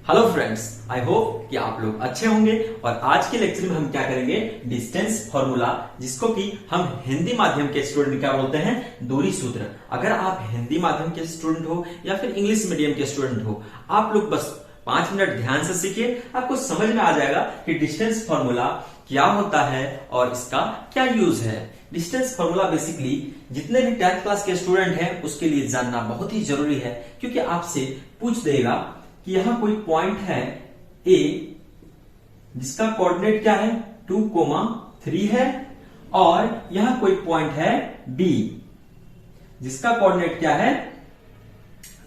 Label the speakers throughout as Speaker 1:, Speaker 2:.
Speaker 1: Hello friends, I hope कि आप लोग अच्छे होंगे। और आज के लेक्चर में हम क्या करेंगे, डिस्टेंस फॉर्मूला, जिसको कि हम हिंदी माध्यम के स्टूडेंट क्या बोलते हैं, दूरी सूत्र। अगर आप हिंदी माध्यम के स्टूडेंट हो या फिर इंग्लिश मीडियम के स्टूडेंट हो, आप लोग बस 5 मिनट ध्यान से सीखिए, आपको समझ में आ जाएगा कि डिस्टेंस फॉर्मूला क्या होता है और इसका क्या यूज है। डिस्टेंस फॉर्मूला बेसिकली जितने भी 10th क्लास के स्टूडेंट हैं उसके लिए जानना बहुत ही जरूरी है, क्योंकि आपसे पूछ देगा कि यहां कोई पॉइंट है ए जिसका कोऑर्डिनेट क्या है 2,3 है, और यहां कोई पॉइंट है बी जिसका कोऑर्डिनेट क्या है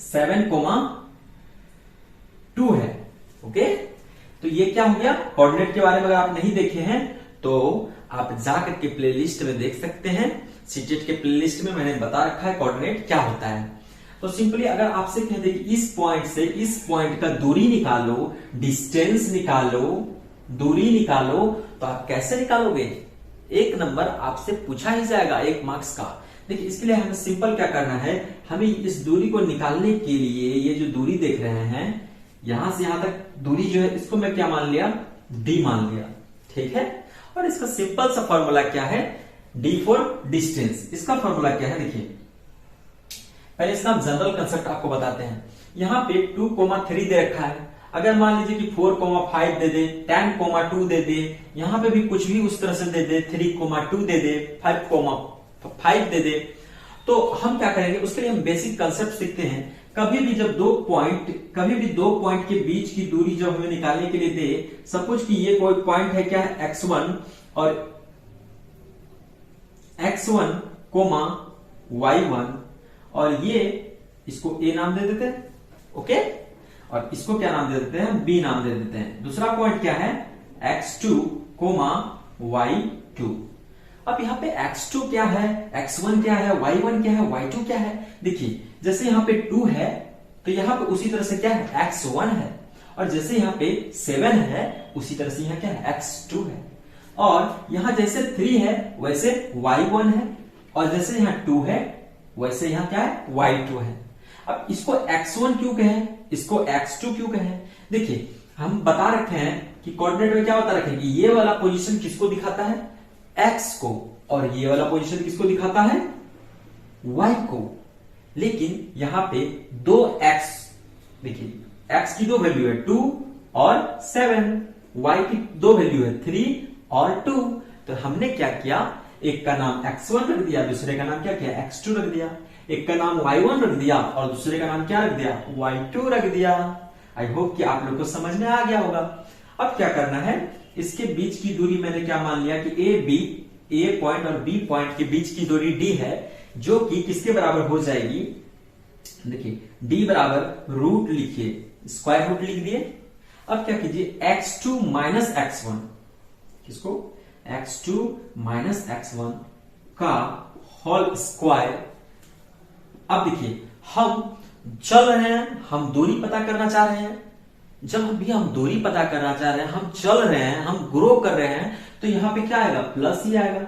Speaker 1: 7,2 है। ओके, तो ये क्या हो गया, कोऑर्डिनेट के बारे में अगर आप नहीं देखे हैं तो आप जाकर के प्लेलिस्ट में देख सकते हैं। सीटेट के प्लेलिस्ट में मैंने बता रखा है कोऑर्डिनेट क्या होता है। तो सिंपली अगर आपसे कह दे कि इस पॉइंट से इस पॉइंट का दूरी निकालो, डिस्टेंस निकालो, दूरी निकालो, तो आप कैसे निकालोगे, एक नंबर आपसे पूछा ही जाएगा 1 मार्क्स का। देखिए, इसके लिए हमें सिंपल क्या करना है, हमें इस दूरी को निकालने के लिए ये जो दूरी देख रहे हैं यहां से यहां तक दूरी जो है इसको मैं क्या मान लिया, डी मान लिया। ठीक है, और इसका सिंपल सा फॉर्मूला क्या है, डी फॉर डिस्टेंस। इसका फॉर्मूला क्या है, देखिए पहले इसका जनरल कंसेप्ट आपको बताते हैं। यहां पे 2,3 दे रखा है, अगर मान लीजिए कि 4,5 दे दे, 10,2 दे दे, यहां पे भी कुछ भी उस तरह से दे दे, 3,2 दे दे, 5,5 दे दे, तो हम क्या करेंगे, उसके लिए हम बेसिक कंसेप्ट सीखते हैं। कभी भी दो पॉइंट के बीच की दूरी जब हमें निकालने के लिए दे, सपोज कि ये कोई पॉइंट है क्या है x1 और x1, y1, और ये इसको ए नाम दे देते हैं। ओके, और इसको क्या नाम दे देते हैं, बी नाम दे देते हैं। दूसरा पॉइंट क्या है x2, y2। अब यहाँ पे x2 क्या है, x1 क्या है, y1 क्या है, y2 क्या है। देखिए, जैसे यहाँ पे 2 है तो यहाँ पे उसी तरह से क्या है x1 है, और जैसे यहाँ पे 7 है उसी तरह से यहाँ क्या है x2 है, और यहाँ जैसे 3 है वैसे y1 है, और जैसे यहाँ 2 है वैसे यहाँ क्या है y2 है। अब इसको x1 क्यों कहे, इसको x2 क्यों कहे, देखिए हम बता रखे हैं कि कोऑर्डिनेट में क्या बता रखे हैं कि ये वाला पोजीशन किसको दिखाता है, x को, और ये वाला पोजीशन किसको दिखाता है, y को। लेकिन यहां पे 2x, देखिए x की 2 वैल्यू है 2 और 7, y की 2 वैल्यू है 3 और 2। तो हमने क्या किया, एक का नाम x1 रख दिया, दूसरे का नाम क्या किया x2 रख दिया, एक का नाम y1 रख दिया और दूसरे का नाम क्या रख दिया y2 रख दिया। आई होप कि आप लोग को समझ में आ गया होगा। अब क्या करना है, इसके बीच की दूरी मैंने क्या मान लिया कि ए पॉइंट और बी पॉइंट के बीच की दूरी डी है, जो कि किसके बराबर हो जाएगी, देखिए डी बराबर रूट लिखिए, स्क्वायर रूट लिख दिए। अब क्या कीजिए x2 माइनस x1, किसको x2 माइनस x1 का होल स्क्वायर। अब देखिए हम चल रहे हैं, हम दूरी पता करना चाह रहे हैं। जब भी हम दूरी पता करना चाह रहे हैं, हम चल रहे हैं, हम ग्रो कर रहे हैं, तो यहां पे क्या आएगा, प्लस ही आएगा।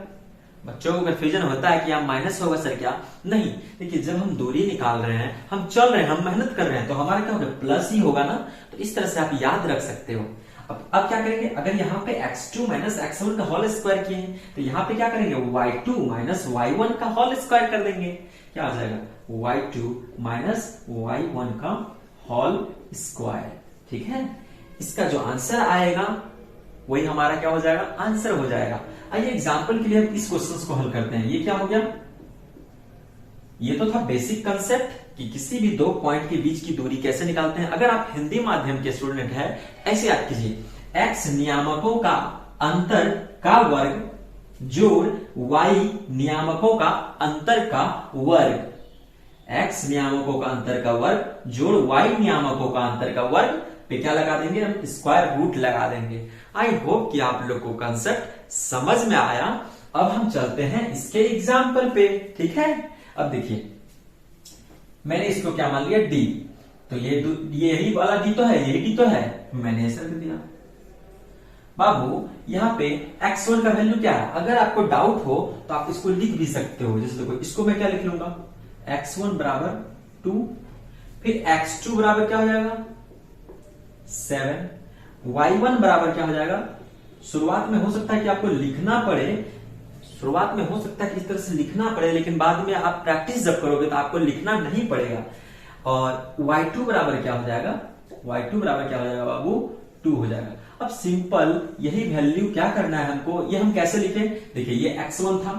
Speaker 1: बच्चों को कन्फ्यूजन होता है कि यहाँ माइनस होगा सर क्या, नहीं, देखिए जब हम दूरी निकाल रहे हैं, हम चल रहे हैं, हम मेहनत कर रहे हैं, तो हमारा क्या होगा, प्लस ही होगा ना। तो इस तरह से आप याद रख सकते हो। अब क्या करेंगे, अगर यहाँ पे x2 माइनस x1 का होल स्क्वायर किए हैं, तो यहाँ पे क्या करेंगे, y2 माइनस y1 का होल स्क्वायर कर देंगे। क्या आ जाएगा, y2 माइनस y1 का होल स्क्वायर। ठीक है, इसका जो आंसर आएगा वही हमारा क्या हो जाएगा, आंसर हो जाएगा। आइए एग्जाम्पल के लिए हम इस क्वेश्चन को हल करते हैं। ये क्या हो गया, ये तो था बेसिक कंसेप्ट कि किसी भी 2 पॉइंट के बीच की दूरी कैसे निकालते हैं। अगर आप हिंदी माध्यम के स्टूडेंट हैं, ऐसे याद कीजिए, x नियामकों का अंतर का वर्ग जोड़ y नियामकों का अंतर का वर्ग, x नियामकों का अंतर का वर्ग जोड़ y नियामकों का अंतर का वर्ग पे क्या लगा देंगे, हम स्क्वायर रूट लगा देंगे। आई होप कि आप लोग को कंसेप्ट समझ में आया। अब हम चलते हैं इसके एग्जाम्पल पे। ठीक है, अब देखिए मैंने इसको क्या मान लिया, डी, तो ये यही वाला डी तो है, यही डी तो है, मैंने ऐसा रख दिया। बाबू यहाँ पे x1 का वैल्यू क्या है, अगर आपको डाउट हो तो आप इसको लिख भी सकते हो। जैसे देखो, इसको मैं क्या लिख लूंगा, x1 बराबर 2, फिर x2 बराबर क्या हो जाएगा 7। y1 बराबर क्या हो जाएगा, शुरुआत में हो सकता है कि आपको लिखना पड़े, शुरुआत में हो सकता है कि इस तरह से लिखना पड़े, लेकिन बाद में आप प्रैक्टिस जब करोगे तो आपको लिखना नहीं पड़ेगा। और y2 बराबर क्या हो जाएगा, y2 बराबर क्या हो जाएगा बाबू, 2 हो जाएगा। अब सिंपल यही वैल्यू क्या करना है हमको, ये हम कैसे लिखे, देखिए ये x1 था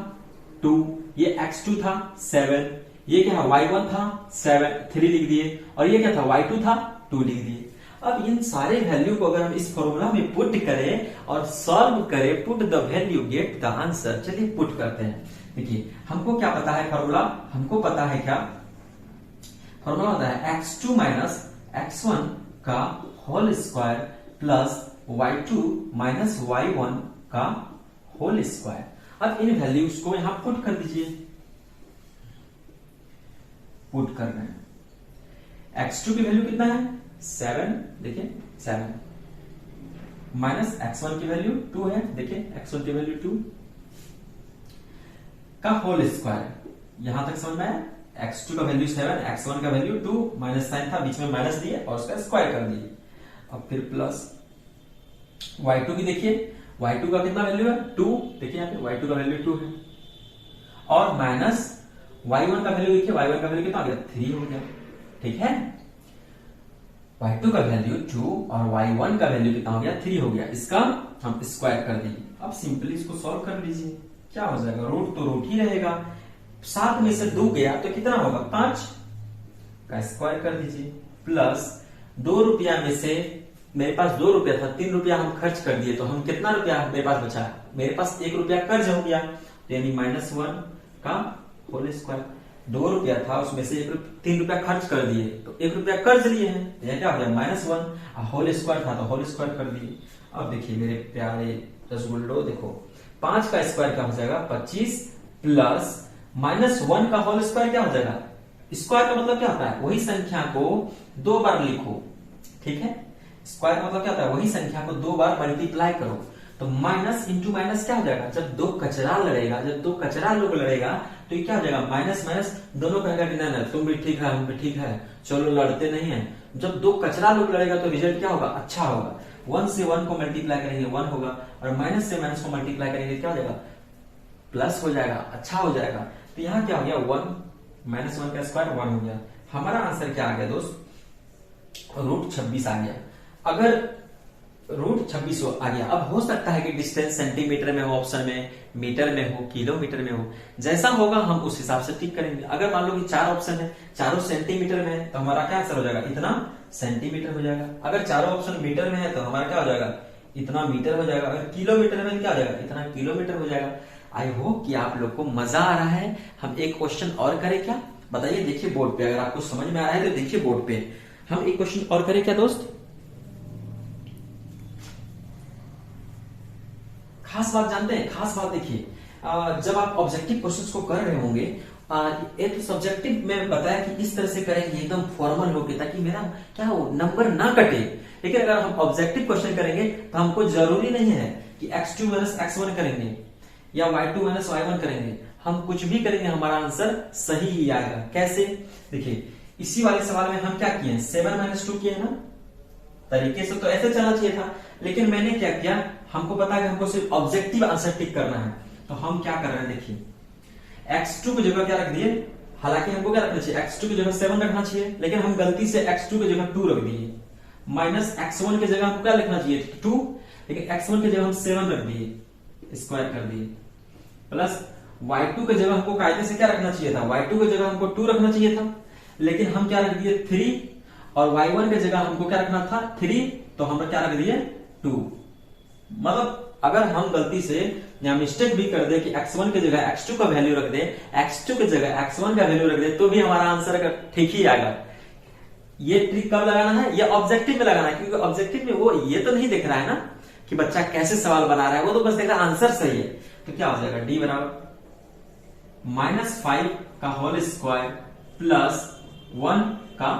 Speaker 1: 2, ये x2 था 7, ये क्या है y1 था 7 3 लिख दिए, और ये क्या था y2 था 2 लिख दिए। अब इन सारे वैल्यू को अगर हम इस फॉर्मूला में पुट करें और सॉल्व करें, put the value get the answer. चलिए पुट करते हैं। देखिए हमको क्या पता है फॉर्मूला, हमको पता है क्या फॉर्मूला होता है x2 माइनस x1 का whole square plus y2 minus y1 का होल स्क्वायर। अब इन वैल्यूज को यहां पुट कर दीजिए, पुट कर रहे हैं। x2 की वैल्यू कितना है 7, देखिए 7 माइनस x1 की वैल्यू 2 है, देखिए x1 की वैल्यू 2 का होल स्क्वायर। यहां तक समझ में आया, x2 का वैल्यू 7, x1 का वैल्यू 2, माइनस साइन था बीच में माइनस दिए और उसका स्क्वायर कर दिए। अब फिर प्लस y2 की देखिए, y2 का कितना वैल्यू है 2, देखिए यहाँ पे y2 का वैल्यू 2 है, और माइनस y1 का वैल्यू देखिए, y1 का वैल्यू कितना आ गया 3 हो गया। ठीक है, y2 का वैल्यू 2 और y1 का वैल्यू कितना हो गया 3 हो गया, इसका हम स्क्वायर कर दिए। अब सिंपली इसको सॉल्व कर लीजिए, क्या हो जाएगा, रूट तो रूट ही रहेगा, 7 में से 2 गया तो कितना होगा 5 का स्क्वायर कर दीजिए, प्लस 2 रुपया में से मेरे पास 2 रुपया था, 3 रुपया हम खर्च कर दिए, तो हम कितना रुपया मेरे पास बचा, मेरे पास 1 रुपया कर्ज हो गया, यानी -1 का होल स्क्वायर। 2 रुपया था उसमें से 3 रुपया खर्च कर दिए, तो 1 रुपया कर्ज लिए हैं, यह क्या हो गया -1, होल स्क्वायर था तो होल स्क्वायर कर दिए। अब देखिए मेरे प्यारे रसगुल्लो, देखो 5 का स्क्वायर क्या हो जाएगा 25, प्लस -1 का होल स्क्वायर क्या हो जाएगा, स्क्वायर का मतलब क्या होता है, वही संख्या को 2 बार लिखो। ठीक है, स्क्वायर मतलब क्या होता है, वही संख्या को 2 बार मल्टीप्लाई करो, तो माइनस इंटू माइनस क्या हो जाएगा, जब 2 कचरा लड़ेगा, जब 2 कचरा लोग लड़ेगा तो ये क्या हो जाएगा, माइनस माइनस दोनों कहेगा कि ना तुम भी ठीक है हम भी ठीक है, चलो लड़ते नहीं है। जब 2 कचरा लोग लड़ेगा तो रिजल्ट क्या होगा, अच्छा होगा। 1 से 1 को मल्टीप्लाई करेंगे 1 होगा, और माइनस से माइनस को मल्टीप्लाई करेंगे क्या हो जाएगा, प्लस हो जाएगा, अच्छा हो जाएगा। तो यहाँ क्या हो गया 1 -1 का स्क्वायर 1 हो गया। हमारा आंसर क्या आ गया दोस्त, √26 आ गया। अगर √26 आ गया, अब हो सकता है कि डिस्टेंस सेंटीमीटर में हो ऑप्शन में, मीटर में हो, किलोमीटर में हो, जैसा होगा हम उस हिसाब से टिक करेंगे। अगर मान लो कि 4 ऑप्शन है, चारों सेंटीमीटर में है, तो हमारा क्या आंसर हो जाएगा, इतना सेंटीमीटर हो जाएगा। अगर चारों ऑप्शन मीटर में है तो हमारा क्या हो जाएगा, इतना मीटर हो जाएगा। अगर किलोमीटर में क्या हो जाएगा, इतना किलोमीटर हो जाएगा। आई होप कि आप लोग को मजा आ रहा है। हम एक क्वेश्चन और करें क्या, बताइए, देखिए बोर्ड पे, अगर आपको समझ में आ रहा है तो देखिए बोर्ड पे। हम एक क्वेश्चन और करें क्या दोस्त, खास बात जानते हैं, खास बात देखिए, जब आप ऑब्जेक्टिव क्वेश्चंस को कर रहे होंगे, ये तो सब्जेक्टिव में बताया कि इस तरह से करेंगे एकदम फॉर्मल होके, ताकि मेरा क्या हो नंबर ना कटे। लेकिन अगर हम ऑब्जेक्टिव क्वेश्चन करेंगे तो हमको जरूरी नहीं है कि x2 माइनस x1 करेंगे या y2 माइनस y1 करेंगे, हम कुछ भी करेंगे हमारा आंसर सही ही आएगा। कैसे, देखिए इसी वाले सवाल में हम क्या किए, 7 - 2 किए ना, तरीके से तो ऐसे चलना चाहिए था, लेकिन मैंने क्या किया, हमको पता है कि हमको सिर्फ ऑब्जेक्टिव आंसर टिक करना है, तो हम क्या कर रहे हैं, देखिए x2 की जगह क्या रख दिए, हालांकि हमको क्या रखना चाहिए, x2 की जगह 7 रखना चाहिए, लेकिन हम गलती से x2 की जगह 2 रख दिए, माइनस x1 की जगह हमको क्या लिखना चाहिए 2, लेकिन x1 की जगह हम 7 रख दिए, स्क्वायर कर दिए, प्लस y2 की जगह हमको कायदे से क्या रखना चाहिए था, y2 की जगह हमको 2 रखना चाहिए था, लेकिन हम क्या रख दिए 3, और y1 की जगह हमको क्या रखना था 3, तो हम क्या रख दिए 2। मतलब अगर हम गलती से या मिस्टेक भी कर दे कि x1 की जगह x2 का वैल्यू रख दे, x2 की जगह x1 का वैल्यू रख दे, तो भी हमारा आंसर ठीक ही आएगा। ये ट्रिक कब लगाना है, ये ऑब्जेक्टिव में लगाना है, क्योंकि ऑब्जेक्टिव में वो ये तो नहीं दिख रहा है ना कि बच्चा कैसे सवाल बना रहा है, वो तो बस देख रहा है आंसर सही है। तो क्या हो जाएगा, d बराबर -5 का होल स्क्वायर प्लस 1 का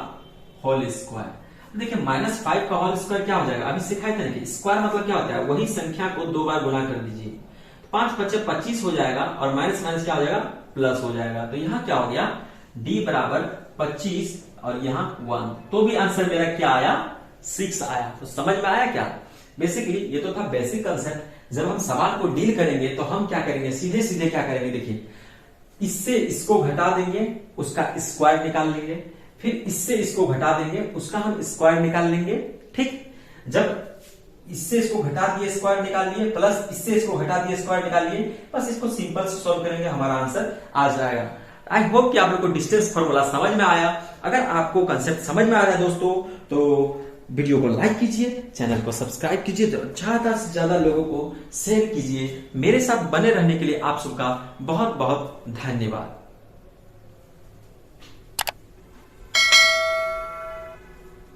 Speaker 1: होल स्क्वायर। देखिए -5 का होल स्क्वायर क्या हो जाएगा, अभी सिखाए थे ना, स्क्वायर मतलब क्या होता है, वही संख्या को 2 बार गुना कर दीजिए, 5 × 5 = 25 हो जाएगा, और माइनस माइनस क्या हो जाएगा, प्लस हो जाएगा। तो यहाँ क्या हो गया, d बराबर 25 और यहाँ 1, तो भी आंसर मेरा क्या आया, 6 आया। तो समझ में आया क्या? बेसिकली ये तो था बेसिक कंसेप्ट। जब हम सवाल को डील करेंगे तो हम क्या करेंगे, सीधे सीधे क्या करेंगे, देखिए इससे इसको घटा देंगे, उसका स्क्वायर निकाल लेंगे, फिर इससे इसको घटा देंगे, उसका हम स्क्वायर निकाल लेंगे। ठीक, जब इससे इसको घटा दिए स्क्वायर निकाल लिए, प्लस इससे इसको घटा दिए स्क्वायर निकाल लिए, बस इसको सिंपल से सॉल्व करेंगे, हमारा आंसर आ जाएगा। आई होप कि आप लोग को डिस्टेंस फॉर्मूला समझ में आया। अगर आपको कंसेप्ट समझ में आ रहा है दोस्तों, तो वीडियो को लाइक कीजिए, चैनल को सब्सक्राइब कीजिए, ज्यादा से ज्यादा लोगों को शेयर कीजिए। मेरे साथ बने रहने के लिए आप सबका बहुत बहुत धन्यवाद।